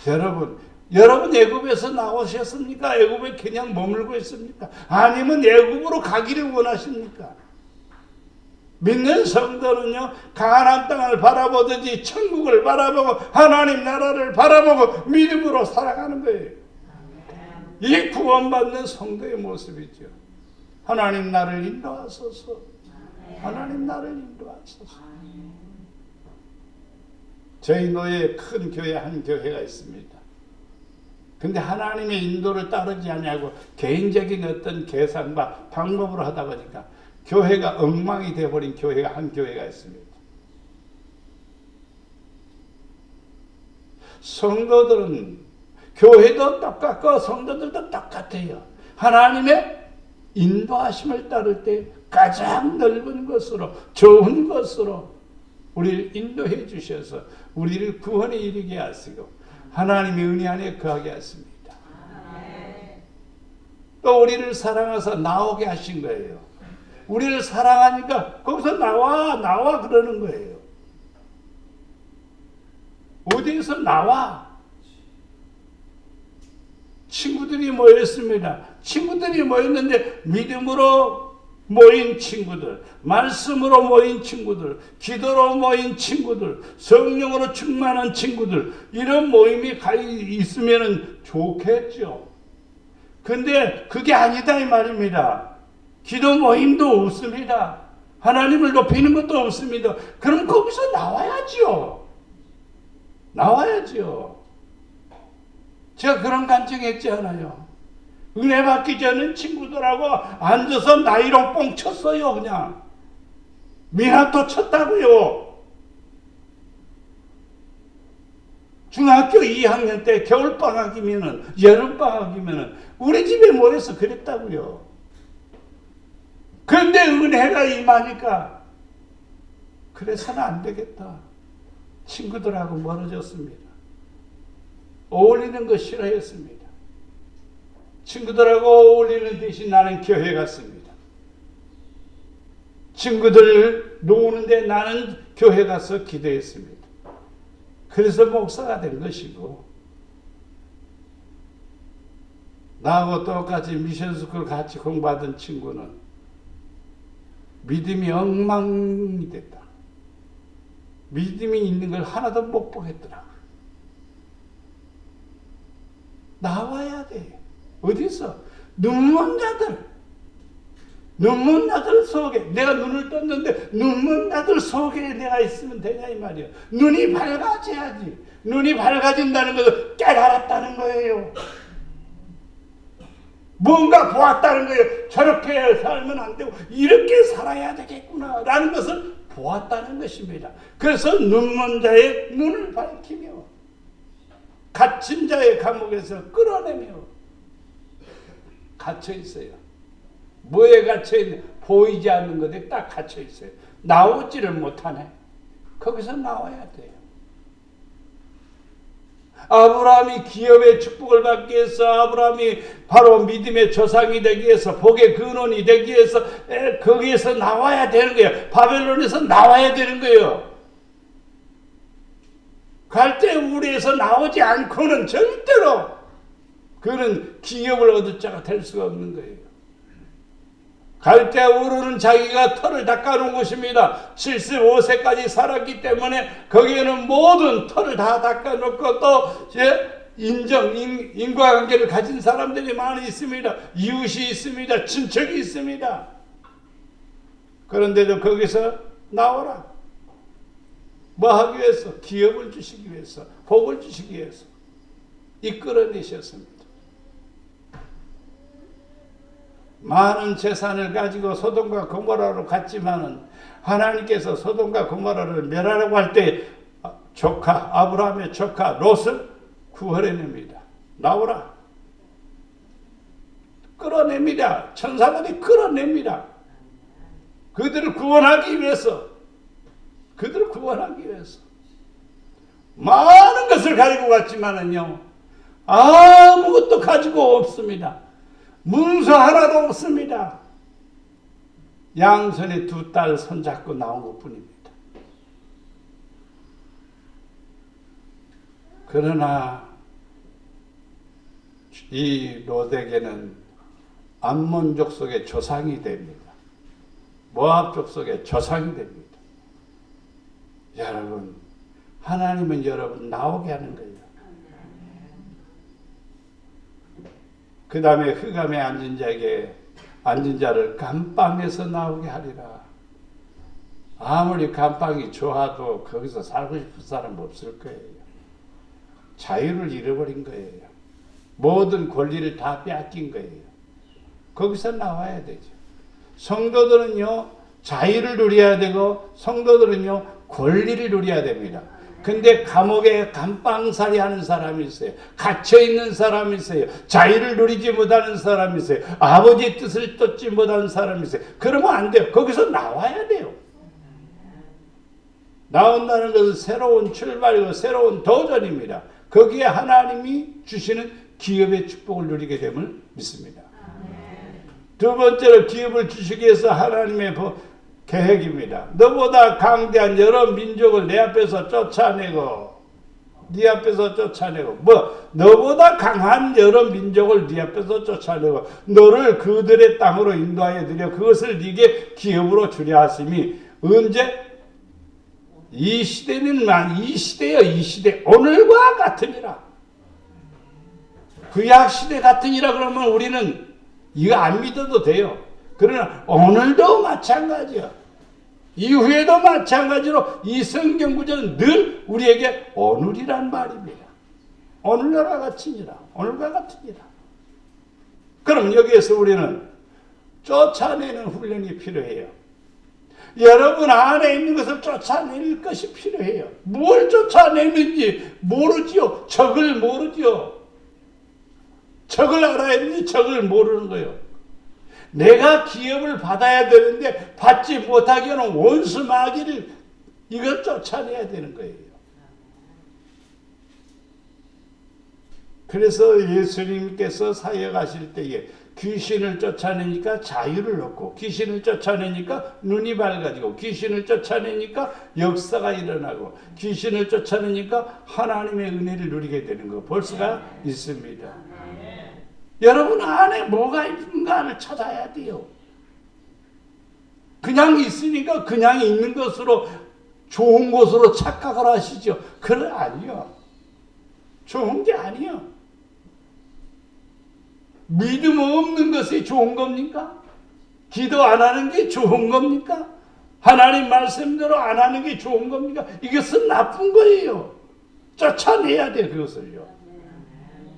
여러분 애굽에서 나오셨습니까? 애굽에 그냥 머물고 있습니까? 아니면 애굽으로 가기를 원하십니까? 믿는 성도는요, 가나안 땅을 바라보듯이 천국을 바라보고 하나님 나라를 바라보고 믿음으로 살아가는 거예요. 이게 구원받는 성도의 모습이죠. 하나님 나를 인도하소서. 하나님 나를 인도하소서. 저희 노예에 큰 교회 한 교회가 있습니다. 근데 하나님의 인도를 따르지 않냐고 개인적인 어떤 계산과 방법으로 하다 보니까 교회가 엉망이 되어버린 교회가 한 교회가 있습니다. 성도들은 교회도 똑같고 성도들도 똑같아요. 하나님의 인도하심을 따를 때 가장 넓은 것으로 좋은 것으로 우리를 인도해 주셔서 우리를 구원에 이르게 하시고 하나님의 은혜 안에 거하게 하십니다. 또 우리를 사랑하사 나오게 하신 거예요. 우리를 사랑하니까 거기서 나와 그러는 거예요. 어디에서 나와? 친구들이 모였습니다. 친구들이 모였는데 믿음으로 모인 친구들, 말씀으로 모인 친구들, 기도로 모인 친구들, 성령으로 충만한 친구들, 이런 모임이 있으면 좋겠죠. 근데 그게 아니다 이 말입니다. 기도 모임도 없습니다. 하나님을 높이는 것도 없습니다. 그럼 거기서 나와야죠. 나와야죠. 제가 그런 간증했지 않아요. 은혜 받기 전에 친구들하고 앉아서 나이롱 뻥 쳤어요. 그냥 미나토 쳤다고요. 중학교 2학년 때 겨울방학이면은 여름방학이면은 우리 집에 모여서 그랬다고요. 그런데 은혜가 임하니까 그래서는 안 되겠다. 친구들하고 멀어졌습니다. 어울리는 거 싫어했습니다. 친구들하고 어울리는 대신 나는 교회 갔습니다. 친구들 노는데 나는 교회 가서 기도했습니다. 그래서 목사가 된 것이고, 나하고 똑같이 미션스쿨 같이 공부하던 친구는 믿음이 엉망이 됐다. 믿음이 있는 걸 하나도 못 보겠더라고요. 나와야 돼. 어디서? 눈먼 자들 속에, 내가 눈을 떴는데 눈먼 자들 속에 내가 있으면 되냐 이 말이야. 눈이 밝아져야지. 눈이 밝아진다는 것은 깨달았다는 거예요. 뭔가 보았다는 거예요. 저렇게 살면 안 되고 이렇게 살아야 되겠구나 라는 것을 보았다는 것입니다. 그래서 눈먼 자의 눈을 밝히며 갇힌 자의 감옥에서 끌어내며 갇혀 있어요. 뭐에 갇혀 있냐? 보이지 않는 것에 딱 갇혀 있어요. 나오지를 못하네. 거기서 나와야 돼요. 아브라함이 기업의 축복을 받기 위해서, 아브라함이 바로 믿음의 조상이 되기 위해서, 복의 근원이 되기 위해서 거기에서 나와야 되는 거예요. 바벨론에서 나와야 되는 거예요. 갈대우리에서 나오지 않고는 절대로 그는 기업을 얻을 자가 될 수가 없는 거예요. 갈대우르는 자기가 털을 닦아놓은 곳입니다. 75세까지 살았기 때문에 거기에는 모든 털을 다 닦아놓고 또 인과관계를 가진 사람들이 많이 있습니다. 이웃이 있습니다. 친척이 있습니다. 그런데도 거기서 나오라. 뭐 하기 위해서? 기업을 주시기 위해서, 복을 주시기 위해서 이끌어내셨습니다. 많은 재산을 가지고 소돔과 고모라로 갔지만은 하나님께서 소돔과 고모라를 멸하라고 할 때 아브라함의 조카 롯을 구원해냅니다. 나오라. 끌어냅니다. 천사들이 끌어냅니다. 그들을 구원하기 위해서. 많은 것을 가지고 갔지만은요, 아무것도 가지고 없습니다. 문서 하나도 없습니다. 양손에 두 딸 손잡고 나온 것뿐입니다. 그러나 이 롯에게는 암몬 족속의 조상이 됩니다. 모압 족속의 조상이 됩니다. 여러분, 하나님은 여러분 나오게 하는 거예요. 그 다음에 흑암에 앉은 자를 감방에서 나오게 하리라. 아무리 감방이 좋아도 거기서 살고 싶은 사람 없을 거예요. 자유를 잃어버린 거예요. 모든 권리를 다 빼앗긴 거예요. 거기서 나와야 되죠. 성도들은요, 자유를 누려야 되고 성도들은요, 권리를 누려야 됩니다. 근데 감옥에 감방살이 하는 사람이 있어요. 갇혀있는 사람이 있어요. 자유를 누리지 못하는 사람이 있어요. 아버지의 뜻을 쫓지 못하는 사람이 있어요. 그러면 안 돼요. 거기서 나와야 돼요. 나온다는 것은 새로운 출발이고 새로운 도전입니다. 거기에 하나님이 주시는 기업의 축복을 누리게 됨을 믿습니다. 두 번째로 기업을 주시기 위해서 하나님의 계획입니다. 너보다 강대한 여러 민족을 내 앞에서 쫓아내고 네 앞에서 쫓아내고 너보다 강한 여러 민족을 네 앞에서 쫓아내고 너를 그들의 땅으로 인도하여 드려 그것을 네게 기업으로 주려 하심이 언제? 이 시대는 이 시대여 이 시대 오늘과 같으니라. 구약 시대 같으니라 그러면 우리는 이거 안 믿어도 돼요. 그러나 오늘도 마찬가지야. 이후에도 마찬가지로 이 성경 구절은 늘 우리에게 오늘이란 말입니다. 오늘과 같으니라. 오늘과 같으니라. 그럼 여기에서 우리는 쫓아내는 훈련이 필요해요. 여러분 안에 있는 것을 쫓아낼 것이 필요해요. 뭘 쫓아내는지 모르지요. 적을 모르지요. 적을 알아야 되는지 적을 모르는 거예요. 내가 기업을 받아야 되는데 받지 못하게 하는 원수 마귀를 이걸 쫓아내야 되는 거예요. 그래서 예수님께서 사역하실 때에 귀신을 쫓아내니까 자유를 얻고 귀신을 쫓아내니까 눈이 밝아지고 귀신을 쫓아내니까 역사가 일어나고 귀신을 쫓아내니까 하나님의 은혜를 누리게 되는 거 볼 수가 있습니다. 여러분 안에 뭐가 있는가를 찾아야 돼요. 그냥 있으니까 그냥 있는 것으로 좋은 것으로 착각을 하시죠. 그래 아니요. 좋은 게 아니요. 믿음 없는 것이 좋은 겁니까? 기도 안 하는 게 좋은 겁니까? 하나님 말씀대로 안 하는 게 좋은 겁니까? 이것은 나쁜 거예요. 쫓아내야 돼 그것을요.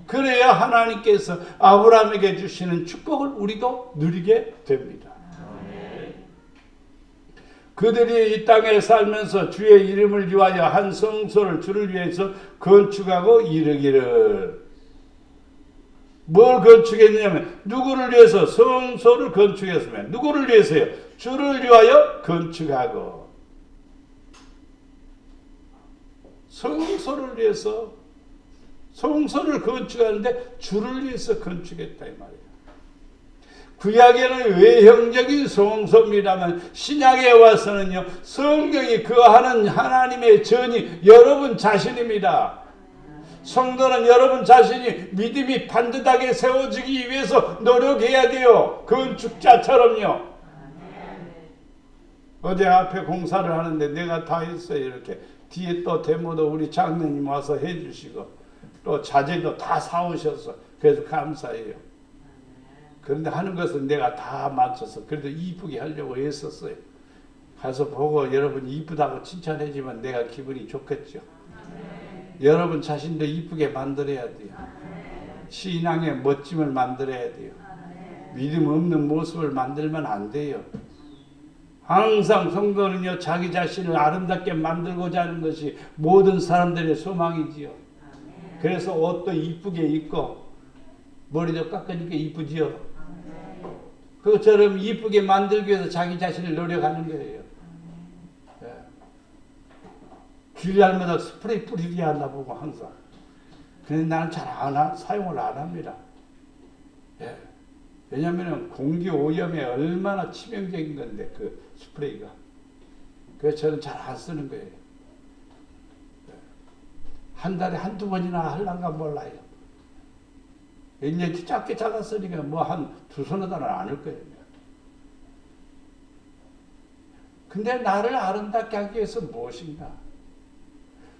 그래야 하나님께서 아브라함에게 주시는 축복을 우리도 누리게 됩니다. 그들이 이 땅에 살면서 주의 이름을 위하여 한 성소를 주를 위해서 건축하고 이르기를 뭘 건축했냐면 누구를 위해서 성소를 건축했으면 누구를 위해서요? 주를 위하여 건축하고 성소를 위해서 성소를 건축하는데 주를 위해서 건축했다 이 말이에요. 구약에는 외형적인 성소입니다만 신약에 와서는요 성경이 거하는 하나님의 전이 여러분 자신입니다. 성도는 여러분 자신이 믿음이 반듯하게 세워지기 위해서 노력해야 돼요. 건축자처럼요. 어제 앞에 공사를 하는데 내가 다 했어요. 이렇게 뒤에 또 데모도 우리 장로님 와서 해주시고 또 자재도 다 사오셔서 그래서 감사해요. 그런데 하는 것은 내가 다 맞춰서 그래도 이쁘게 하려고 애썼어요. 가서 보고 여러분이 이쁘다고 칭찬해주면 내가 기분이 좋겠죠. 여러분 자신도 이쁘게 만들어야 돼요. 신앙의 멋짐을 만들어야 돼요. 믿음 없는 모습을 만들면 안 돼요. 항상 성도는요 자기 자신을 아름답게 만들고자 하는 것이 모든 사람들의 소망이지요. 그래서 옷도 이쁘게 입고 머리도 깎으니까 이쁘지요. 그것처럼 이쁘게 만들기 위해서 자기 자신을 노력하는 거예요. 길날마다 스프레이 뿌리게 하나 보고 항상. 근데 나는 잘 사용을 안 합니다. 왜냐하면 공기 오염에 얼마나 치명적인 건데 그 스프레이가. 그래서 저는 잘 안 쓰는 거예요. 한 달에 한두 번이나 할란가 몰라요. 이제 작게 작았으니까 뭐 한 두 서너 달은 안 할 거예요. 근데 나를 아름답게 하기 위해서 무엇인가?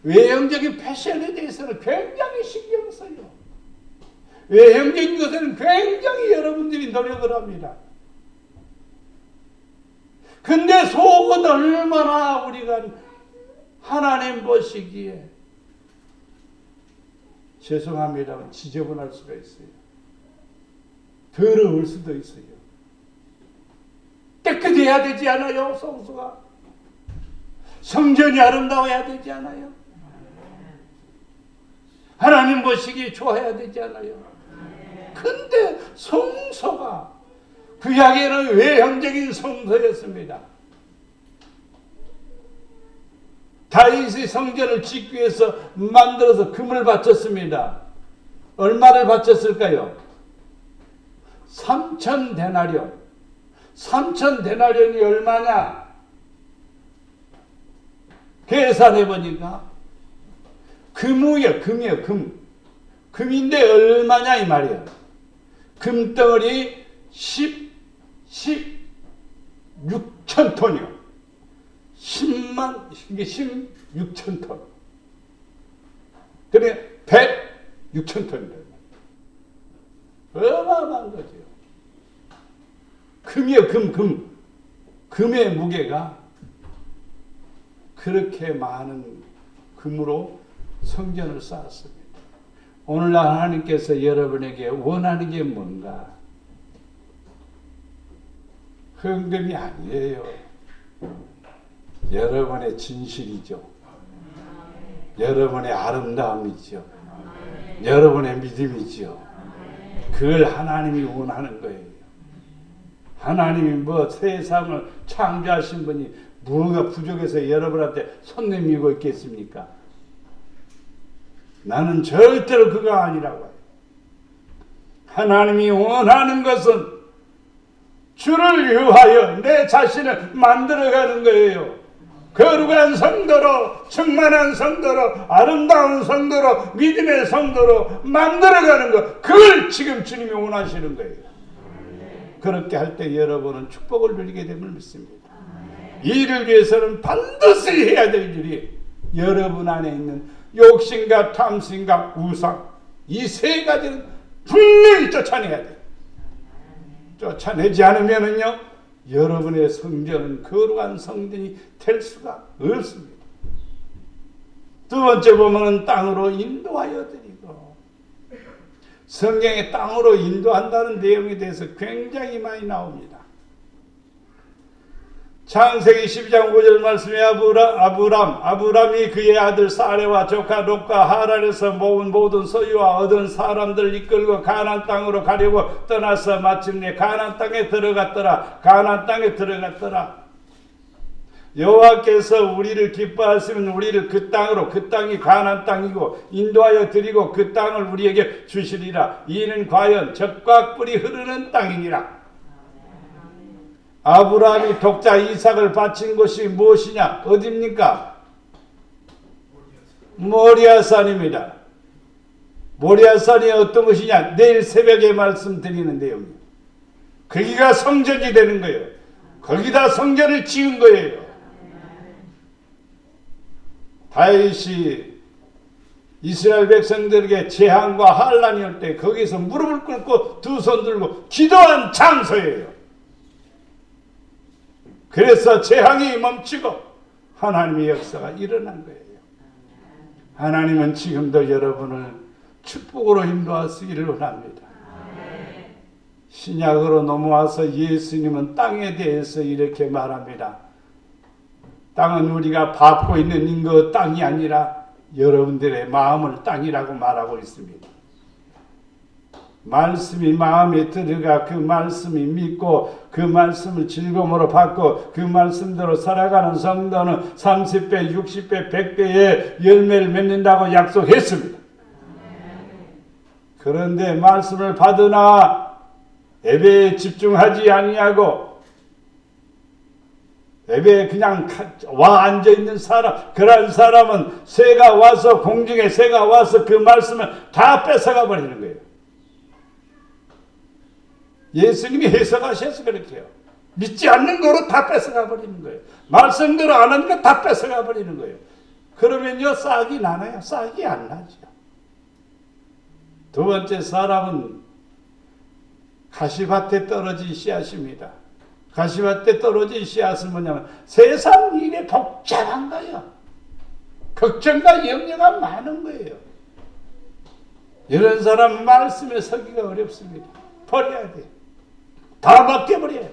외형적인 패션에 대해서는 굉장히 신경 써요. 외형적인 것에는 굉장히 여러분들이 노력을 합니다. 근데 속은 얼마나 우리가 하나님 보시기에 죄송합니다만 지저분할 수가 있어요. 더러울 수도 있어요. 깨끗해야 되지 않아요? 성수가 성전이 아름다워야 되지 않아요? 하나님 보시기에 좋아야 되지 않아요? 근데 성소가 구약에는 외형적인 성소였습니다. 다윗이 성전을 짓기 위해서 만들어서 금을 바쳤습니다. 얼마를 바쳤을까요? 3천 데나리온. 3천 데나리온이 얼마냐? 계산해 보니까 금이에요. 금인데 얼마냐 이 말이야. 금덩어리 16천 톤이요. 16천 톤. 그래 106천 톤이다. 어마어마한 거죠. 금이요, 금의 무게가 그렇게 많은 금으로 성전을 쌓았습니다. 오늘날 하나님께서 여러분에게 원하는 게 뭔가? 헌금이 아니에요. 여러분의 진실이죠. 여러분의 아름다움이죠. 여러분의 믿음이죠. 그걸 하나님이 원하는 거예요. 하나님이 세상을 창조하신 분이 뭐가 부족해서 여러분한테 손 내밀고 있겠습니까? 나는 절대로 그거 아니라고 해요. 하나님이 원하는 것은 주를 위하여 내 자신을 만들어가는 거예요. 거룩한 성도로, 충만한 성도로, 아름다운 성도로, 믿음의 성도로 만들어가는 것, 그걸 지금 주님이 원하시는 거예요. 그렇게 할 때 여러분은 축복을 누리게 됨을 믿습니다. 이를 위해서는 반드시 해야 될 일이 여러분 안에 있는 욕심과 탐심과 우상, 이 세 가지는 분명히 쫓아내야 돼요. 쫓아내지 않으면은요, 여러분의 성전은 거룩한 성전이 될 수가 없습니다. 두 번째 보면은 땅으로 인도하여 드리고, 성경에 땅으로 인도한다는 내용에 대해서 굉장히 많이 나옵니다. 창세기 12장 5절 말씀에 아브람이 그의 아들 사레와 조카 롯과 하란에서 모은 모든 소유와 얻은 사람들을 이끌고 가나안 땅으로 가려고 떠나서 마침내 가나안 땅에 들어갔더라. 여호와께서 우리를 기뻐하시면 우리를 그 땅으로, 그 땅이 가나안 땅이고 인도하여 드리고 그 땅을 우리에게 주시리라. 이는 과연 젖과 꿀이 흐르는 땅이니라. 아브라함이 독자 이삭을 바친 곳이 무엇이냐? 어디입니까? 모리아산입니다. 모리아산이 어떤 것이냐? 내일 새벽에 말씀드리는 내용이에요. 거기가 성전이 되는 거예요. 거기다 성전을 지은 거예요. 다윗이 이스라엘 백성들에게 재앙과 환란이 올 때 거기서 무릎을 꿇고 두 손 들고 기도한 장소예요. 그래서 재앙이 멈추고 하나님의 역사가 일어난 거예요. 하나님은 지금도 여러분을 축복으로 인도하시기를 원합니다. 신약으로 넘어와서 예수님은 땅에 대해서 이렇게 말합니다. 땅은 우리가 밟고 있는 그 땅이 아니라 여러분들의 마음을 땅이라고 말하고 있습니다. 말씀이 마음에 들어가 그 말씀이 믿고 그 말씀을 즐거움으로 받고 그 말씀대로 살아가는 성도는 30배, 60배, 100배의 열매를 맺는다고 약속했습니다. 그런데 말씀을 받으나 예배에 집중하지 아니하고 예배에 그냥 와 앉아있는 사람, 그런 사람은 새가 와서, 공중에 새가 와서 그 말씀을 다 뺏어가 버리는 거예요. 예수님이 해석하셔서 그렇게요. 믿지 않는 거로 다 뺏어가 버리는 거예요. 말씀대로 안 하는 거 다 뺏어가 버리는 거예요. 그러면요, 싹이 나나요? 싹이 안 나죠. 두 번째 사람은 가시밭에 떨어진 씨앗입니다. 가시밭에 떨어진 씨앗은 뭐냐면 세상 일에 복잡한 거예요. 걱정과 염려가 많은 거예요. 이런 사람은 말씀에 서기가 어렵습니다. 버려야 돼요. 다 맡겨버려야 돼요.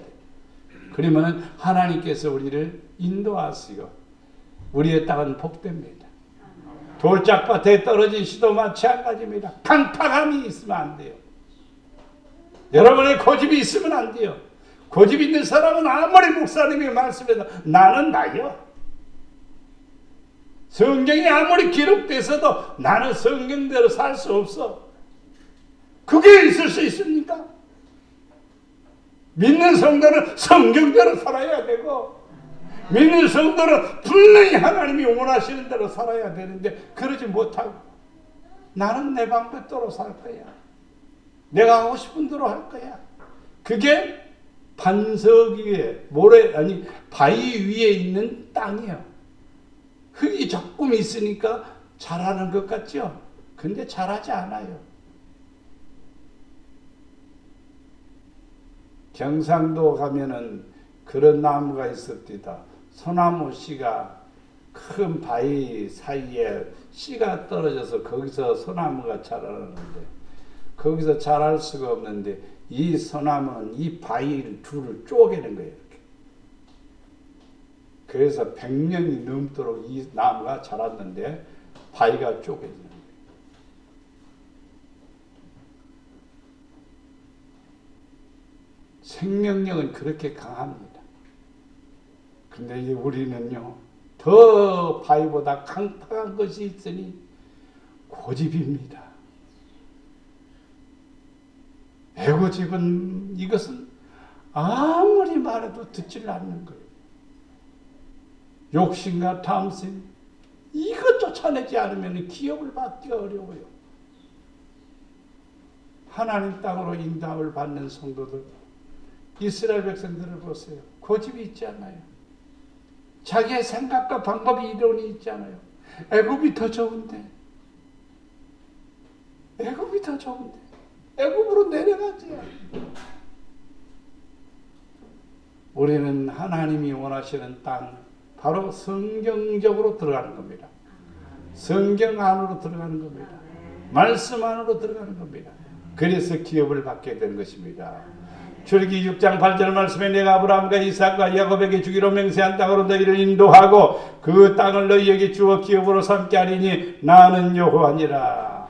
그러면 하나님께서 우리를 인도하시고 우리의 땅은 복됩니다. 돌짝밭에 떨어진 씨도 마찬가지입니다. 강팍함이 있으면 안 돼요. 여러분의 고집이 있으면 안 돼요. 고집 있는 사람은 아무리 목사님이 말씀해도 나는 나요. 성경이 아무리 기록돼서도 나는 성경대로 살 수 없어. 그게 있을 수 있습니까? 믿는 성도는 성경대로 살아야 되고, 믿는 성도는 분명히 하나님이 원하시는 대로 살아야 되는데 그러지 못하고 나는 내 방법대로 살 거야. 내가 하고 싶은 대로 할 거야. 그게 반석 위에 바위 위에 있는 땅이요. 흙이 조금 있으니까 자라는 것 같죠? 근데 자라지 않아요. 경상도 가면은 그런 나무가 있었디다. 소나무 씨가 큰 바위 사이에 씨가 떨어져서 거기서 소나무가 자라는데 거기서 자랄 수가 없는데 이 소나무는 이 바위를 둘을 쪼개는 거예요. 이렇게. 그래서 100년이 넘도록 이 나무가 자랐는데 바위가 쪼개지는 거예요. 생명력은 그렇게 강합니다. 근데 우리는요, 더 바위보다 강팍한 것이 있으니 고집입니다. 애고집은 이것은 아무리 말해도 듣질 않는 거예요. 욕심과 탐심, 이것 쫓아내지 않으면 기업을 받기가 어려워요. 하나님 땅으로 인도함을 받는 성도들, 이스라엘 백성들을 보세요. 고집이 있지 않아요. 자기의 생각과 방법이 이론이 있지 않아요. 애굽이 더 좋은데, 애굽이 더 좋은데, 애굽으로 내려가지. 우리는 하나님이 원하시는 땅, 바로 성경적으로 들어가는 겁니다. 성경 안으로 들어가는 겁니다. 말씀 안으로 들어가는 겁니다. 그래서 기업을 받게 된 것입니다. 출애굽기 6장 8절 말씀에 내가 아브라함과 이삭과 야곱에게 주기로 맹세한 땅으로 너희를 인도하고 그 땅을 너희에게 주어 기업으로 삼게 하리니 나는 여호와니라.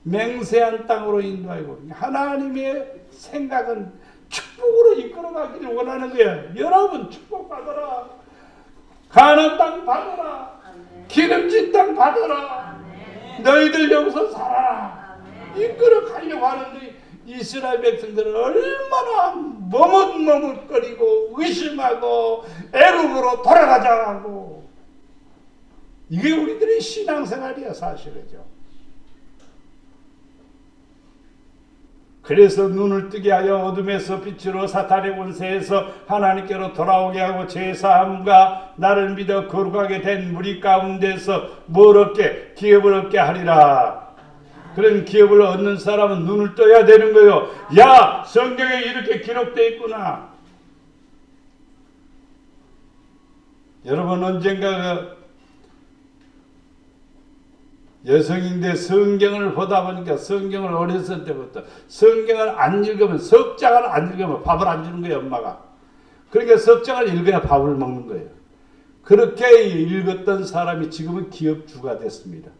맹세한 땅으로 인도하고, 하나님의 생각은 축복으로 이끌어가기를 원하는 거예요. 여러분 축복 받아라. 가나안 땅 받아라. 기름진 땅 받아라. 너희들 여기서 살아라. 이끌어가려고 하는데 이스라엘 백성들은 얼마나 머뭇머뭇거리고 의심하고 애굽으로 돌아가자 하고, 이게 우리들의 신앙생활이야. 사실이죠. 그래서 눈을 뜨게 하여 어둠에서 빛으로 사탄의 권세에서 하나님께로 돌아오게 하고 제사함과 나를 믿어 거룩하게 된 무리 가운데서 뭘 얻게? 기업을 얻게 하리라. 그런 기업을 얻는 사람은 눈을 떠야 되는 거예요. 야, 성경에 이렇게 기록되어 있구나. 여러분 언젠가 여성인데 성경을 보다 보니까, 성경을 어렸을 때부터 성경을 안 읽으면, 석장을 안 읽으면 밥을 안 주는 거예요, 엄마가. 그러니까 석장을 읽어야 밥을 먹는 거예요. 그렇게 읽었던 사람이 지금은 기업주가 됐습니다.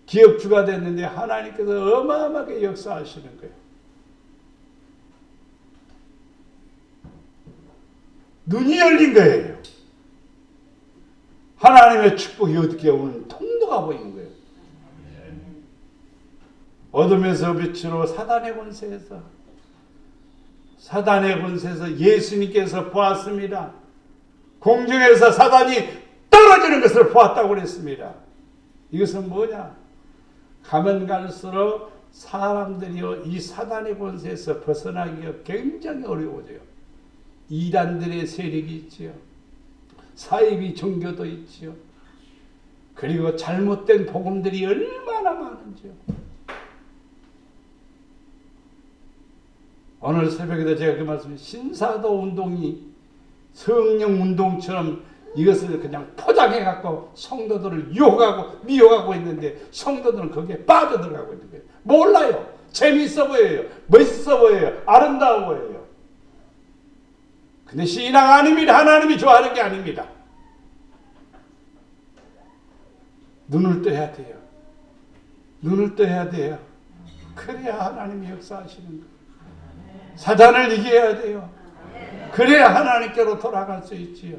기업주가 됐는데 하나님께서 어마어마하게 역사하시는 거예요. 눈이 열린 거예요. 하나님의 축복이 어떻게 오는 통로가 보이는 거예요. 어둠에서 빛으로 사단의 권세에서 예수님께서 보았습니다. 공중에서 사단이 떨어지는 것을 보았다고 그랬습니다. 이것은 뭐냐? 가면 갈수록 사람들이 이 사단의 권세에서 벗어나기가 굉장히 어려워져요. 이단들의 세력이 있지요. 사이비 종교도 있지요. 그리고 잘못된 복음들이 얼마나 많은지요. 오늘 새벽에도 제가 그 말씀, 신사도 운동이 성령 운동처럼 이것을 그냥 포장해갖고 성도들을 유혹하고 미혹하고 있는데 성도들은 거기에 빠져들어가고 있는 거예요. 몰라요. 재미있어 보여요. 멋있어 보여요. 아름다워 보여요. 근데 신앙 아닙니다. 하나님이 좋아하는 게 아닙니다. 눈을 떠야 돼요. 눈을 떠야 돼요. 그래야 하나님이 역사하시는 거예요. 사단을 이겨야 돼요. 그래야 하나님께로 돌아갈 수 있지요.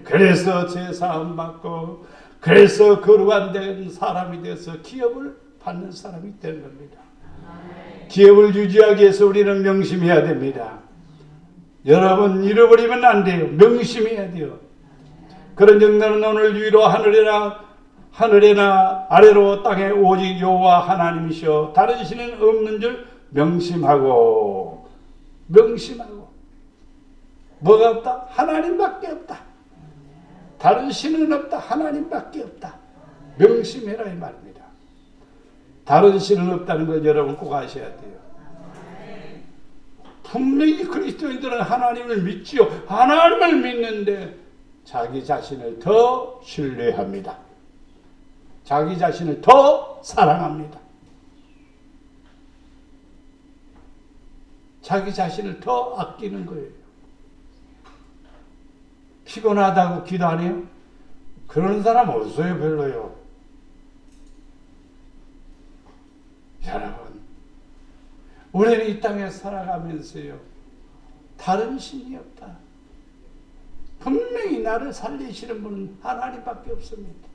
그래서 제사함 받고, 그래서 거룩한 된 사람이 돼서 기업을 받는 사람이 된 겁니다. 기업을 유지하기 위해서 우리는 명심해야 됩니다. 여러분, 잃어버리면 안 돼요. 명심해야 돼요. 그런 정도는 오늘 위로 하늘에나 아래로 땅에 오직 여호와 하나님이시여 다른 신은 없는 줄 명심하고 뭐가 없다? 하나님밖에 없다. 다른 신은 없다. 하나님밖에 없다. 명심해라 이 말입니다. 다른 신은 없다는 걸 여러분 꼭 아셔야 돼요. 분명히 그리스도인들은 하나님을 믿지요. 하나님을 믿는데 자기 자신을 더 신뢰합니다. 자기 자신을 더 사랑합니다. 자기 자신을 더 아끼는 거예요. 피곤하다고 기도 안 해요? 그런 사람 없어요. 별로요. 여러분, 우리는 이 땅에 살아가면서요, 다른 신이 없다. 분명히 나를 살리시는 분은 하나님밖에 없습니다.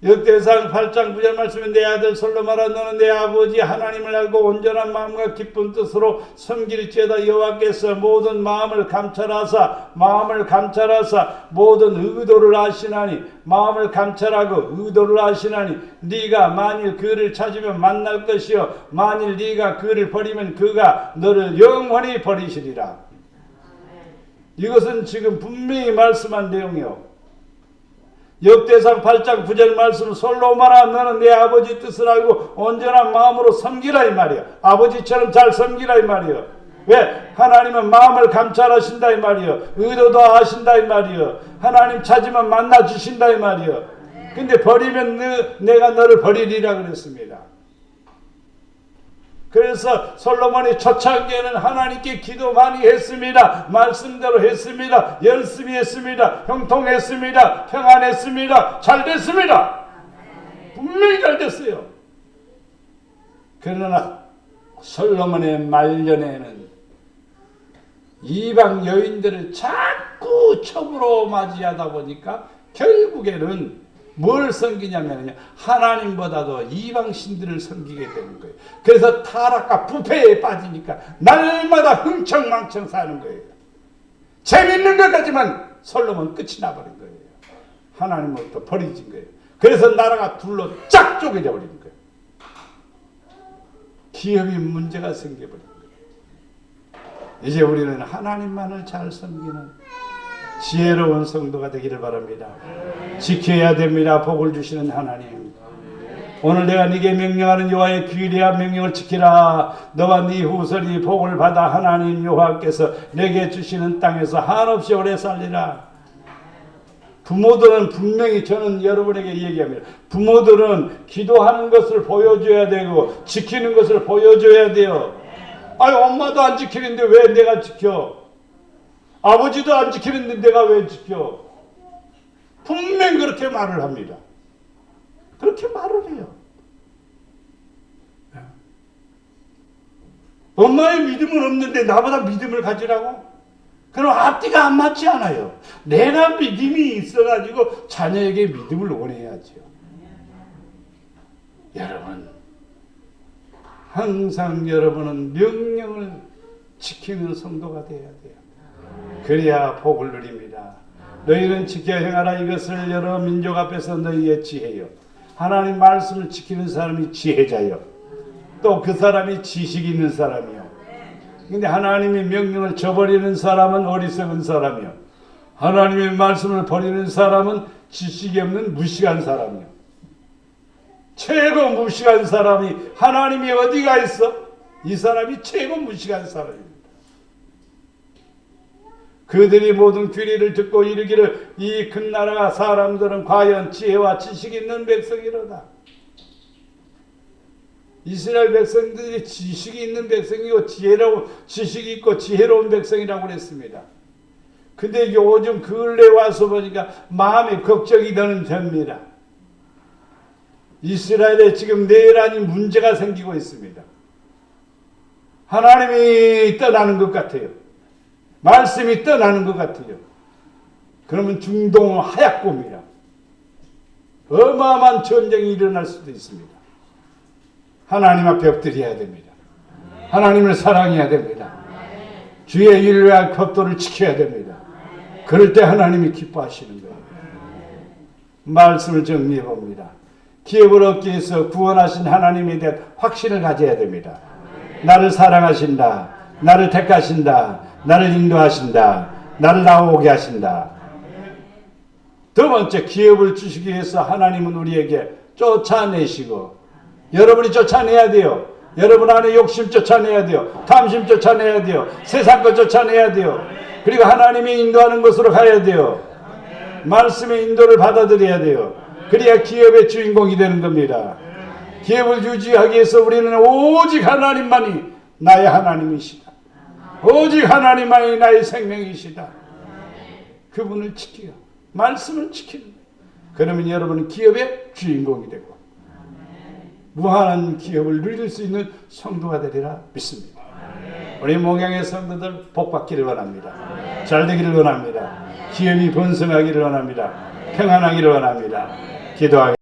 역대상 8장 9절 말씀에 내 아들 솔로몬아 너는 내 아버지 하나님을 알고 온전한 마음과 기쁜 뜻으로 섬길지어다. 여호와께서 모든 마음을 감찰하사 모든 의도를 아시나니 마음을 감찰하고 의도를 아시나니 네가 만일 그를 찾으면 만날 것이요 만일 네가 그를 버리면 그가 너를 영원히 버리시리라. 이것은 지금 분명히 말씀한 내용이요. 역대상 8장 9절 말씀 솔로몬아 너는 내 아버지 뜻을 알고 온전한 마음으로 섬기라 이 말이야. 아버지처럼 잘 섬기라 이 말이야. 왜? 하나님은 마음을 감찰하신다 이 말이야. 의도도 아신다 이 말이야. 하나님 찾으면 만나 주신다 이 말이야. 근데 버리면 내가 너를 버리리라 그랬습니다. 그래서 솔로몬이 초창기에는 하나님께 기도 많이 했습니다. 말씀대로 했습니다. 열심히 했습니다. 형통했습니다. 평안했습니다. 잘 됐습니다. 분명히 잘 됐어요. 그러나 솔로몬의 말년에는 이방 여인들을 자꾸 첩으로 맞이하다 보니까 결국에는 뭘 섬기냐면요, 하나님보다도 이방 신들을 섬기게 되는 거예요. 그래서 타락과 부패에 빠지니까 날마다 흥청망청 사는 거예요. 재밌는 것까지만 솔로몬 끝이 나버린 거예요. 하나님으로부터 버려진 거예요. 그래서 나라가 둘로 쫙 쪼개져 버리는 거예요. 기업이 문제가 생겨버린 거예요. 이제 우리는 하나님만을 잘 섬기는 지혜로운 성도가 되기를 바랍니다. 지켜야 됩니다. 복을 주시는 하나님, 오늘 내가 네게 명령하는 여호와의 규례와 명령을 지키라. 너와 네 후손이 복을 받아 하나님 여호와께서 내게 주시는 땅에서 한없이 오래 살리라. 부모들은 분명히, 저는 여러분에게 얘기합니다. 부모들은 기도하는 것을 보여줘야 되고 지키는 것을 보여줘야 돼요. 아니, 엄마도 안 지키는데 왜 내가 지켜? 아버지도 안 지키는데 내가 왜 지켜? 분명히 그렇게 말을 합니다. 그렇게 말을 해요. 엄마의 믿음은 없는데 나보다 믿음을 가지라고? 그럼 앞뒤가 안 맞지 않아요. 내가 믿음이 있어가지고 자녀에게 믿음을 원해야죠. 여러분, 항상 여러분은 명령을 지키는 성도가 되어야 돼요. 그래야 복을 누립니다. 너희는 지켜 행하라. 이것을 여러 민족 앞에서 너희의 지혜요. 하나님 말씀을 지키는 사람이 지혜자요. 또 그 사람이 지식 있는 사람이요. 근데 하나님의 명령을 저버리는 사람은 어리석은 사람이요. 하나님의 말씀을 버리는 사람은 지식이 없는 무식한 사람이요. 최고 무식한 사람이 하나님이 어디가 있어? 이 사람이 최고 무식한 사람입니다. 그들이 모든 규례를 듣고 이르기를 이 큰 나라 사람들은 과연 지혜와 지식이 있는 백성이로다. 이스라엘 백성들이 지식이 있는 백성이고 지식이 있고 지혜로운 백성이라고 그랬습니다. 근데 요즘 근래 와서 보니까 마음에 걱정이 드는 점입니다. 이스라엘에 지금 내란이 문제가 생기고 있습니다. 하나님이 떠나는 것 같아요. 말씀이 떠나는 것 같아요. 그러면 중동은 하얗고입니다. 어마어마한 전쟁이 일어날 수도 있습니다. 하나님 앞에 엎드려야 됩니다. 하나님을 사랑해야 됩니다. 주의 율례와 법도를 지켜야 됩니다. 그럴 때 하나님이 기뻐하시는 거예요. 말씀을 정리해 봅니다. 기업을 얻기 위해서 구원하신 하나님에 대한 확신을 가져야 됩니다. 나를 사랑하신다. 나를 택하신다. 나를 인도하신다. 나를 나오게 하신다. 두 번째, 기업을 주시기 위해서 하나님은 우리에게 쫓아내시고, 여러분이 쫓아내야 돼요. 여러분 안에 욕심 쫓아내야 돼요. 탐심 쫓아내야 돼요. 세상 것 쫓아내야 돼요. 그리고 하나님이 인도하는 곳으로 가야 돼요. 말씀의 인도를 받아들여야 돼요. 그래야 기업의 주인공이 되는 겁니다. 기업을 유지하기 위해서 우리는 오직 하나님만이 나의 하나님이시다. 오직 하나님만이 나의 생명이시다. 그분을 지키고 말씀을 지키는 거예요. 그러면 여러분은 기업의 주인공이 되고 무한한 기업을 누릴 수 있는 성도가 되리라 믿습니다. 우리 목양의 성도들 복받기를 원합니다. 잘 되기를 원합니다. 기업이 번성하기를 원합니다. 평안하기를 원합니다. 기도하겠습니다.